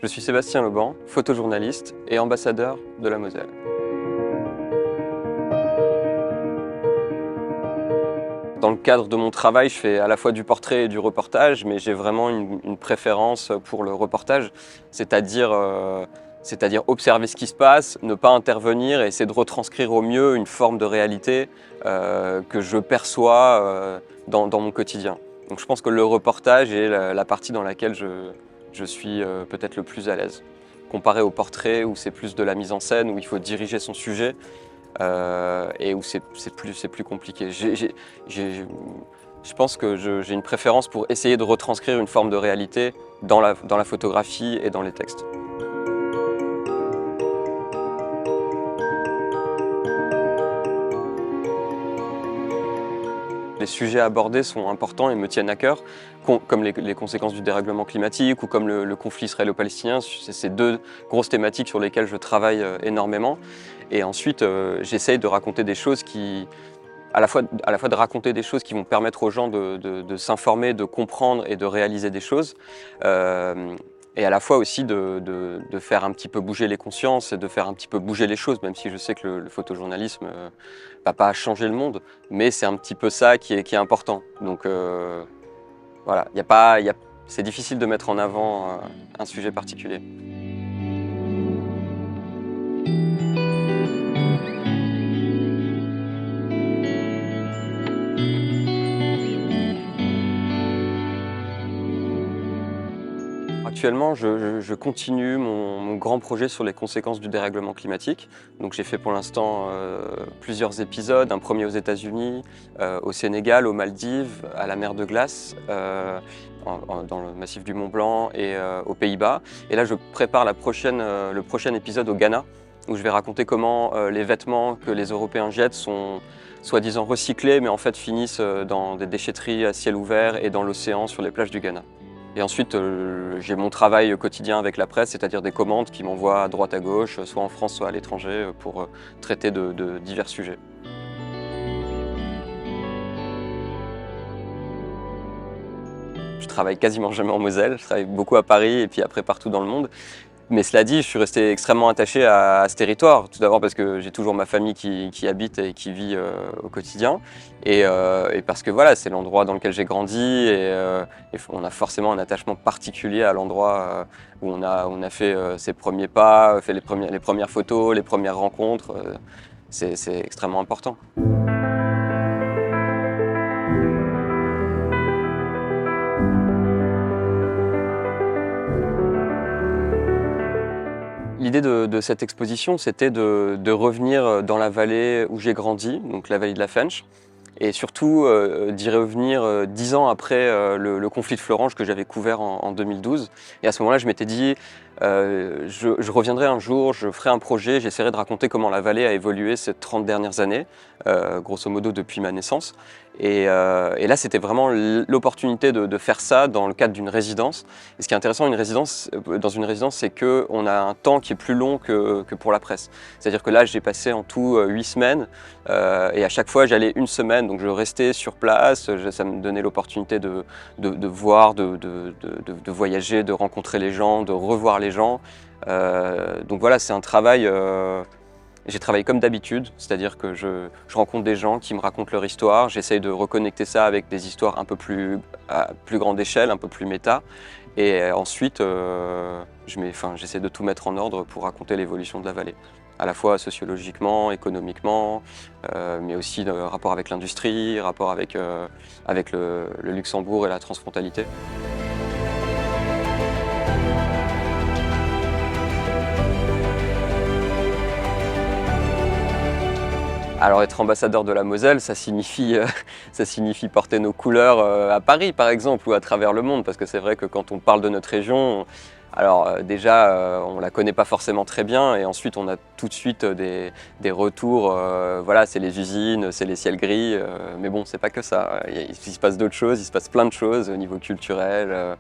Je suis Sébastien Leban, photojournaliste et ambassadeur de la Moselle. Dans le cadre de mon travail, je fais à la fois du portrait et du reportage, mais j'ai vraiment une préférence pour le reportage, c'est-à-dire observer ce qui se passe, ne pas intervenir et essayer de retranscrire au mieux une forme de réalité que je perçois dans mon quotidien. Donc je pense que le reportage est la partie dans laquelle je suis peut-être le plus à l'aise. Comparé au portrait où c'est plus de la mise en scène, où il faut diriger son sujet, et où c'est plus compliqué. Je pense que j'ai une préférence pour essayer de retranscrire une forme de réalité dans la photographie et dans les textes. Les sujets abordés sont importants et me tiennent à cœur, comme les conséquences du dérèglement climatique ou comme le conflit israélo-palestinien. C'est deux grosses thématiques sur lesquelles je travaille énormément. Et ensuite, j'essaye de raconter des choses à la fois de raconter des choses qui vont permettre aux gens de s'informer, de comprendre et de réaliser des choses. Et à la fois aussi de faire un petit peu bouger les consciences et de faire un petit peu bouger les choses, même si je sais que le photojournalisme va pas changer le monde, mais c'est un petit peu ça qui est important. Donc voilà, c'est difficile de mettre en avant un sujet particulier. Actuellement, je continue mon grand projet sur les conséquences du dérèglement climatique. Donc j'ai fait pour l'instant plusieurs épisodes, un premier aux États-Unis, au Sénégal, aux Maldives, à la mer de glace, dans le massif du Mont Blanc et aux Pays-Bas. Et là, je prépare le prochain épisode au Ghana, où je vais raconter comment les vêtements que les Européens jettent sont soi-disant recyclés, mais en fait finissent dans des déchetteries à ciel ouvert et dans l'océan sur les plages du Ghana. Et ensuite, j'ai mon travail quotidien avec la presse, c'est-à-dire des commandes qui m'envoient à droite à gauche, soit en France, soit à l'étranger, pour traiter de divers sujets. Je travaille quasiment jamais en Moselle, je travaille beaucoup à Paris et puis après partout dans le monde. Mais cela dit, je suis resté extrêmement attaché à ce territoire. Tout d'abord parce que j'ai toujours ma famille qui habite et qui vit au quotidien. Et parce que voilà, c'est l'endroit dans lequel j'ai grandi et on a forcément un attachement particulier à l'endroit où on a fait ses premiers pas, fait les premières photos, les premières rencontres. C'est extrêmement important. L'idée de cette exposition, c'était de revenir dans la vallée où j'ai grandi, donc la vallée de la Fensch, et surtout d'y revenir 10 ans après le conflit de Florange que j'avais couvert en 2012. Et à ce moment-là, je m'étais dit, je reviendrai un jour, je ferai un projet, j'essaierai de raconter comment la vallée a évolué ces 30 dernières années, grosso modo depuis ma naissance. Et là, c'était vraiment l'opportunité de faire ça dans le cadre d'une résidence. Et ce qui est intéressant dans une résidence, c'est qu'on a un temps qui est plus long que pour la presse. C'est-à-dire que là, j'ai passé en tout 8 semaines et à chaque fois, j'allais une semaine. Donc je restais sur place, ça me donnait l'opportunité de voir, de voyager, de rencontrer les gens, de revoir les gens. Donc voilà, c'est un travail... J'ai travaillé comme d'habitude, c'est-à-dire que je rencontre des gens qui me racontent leur histoire, j'essaye de reconnecter ça avec des histoires un peu à plus grande échelle, un peu plus méta, et ensuite j'essaie de tout mettre en ordre pour raconter l'évolution de la vallée, à la fois sociologiquement, économiquement, mais aussi rapport avec l'industrie, rapport avec le Luxembourg et la transfrontalité. Alors être ambassadeur de la Moselle, ça signifie porter nos couleurs à Paris par exemple ou à travers le monde, parce que c'est vrai que quand on parle de notre région, alors déjà on la connaît pas forcément très bien et ensuite on a tout de suite des retours, voilà, c'est les usines, c'est les ciels gris, mais bon, c'est pas que ça, il se passe d'autres choses, il se passe plein de choses au niveau culturel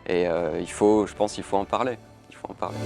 et je pense qu'il faut en parler. Il faut en parler.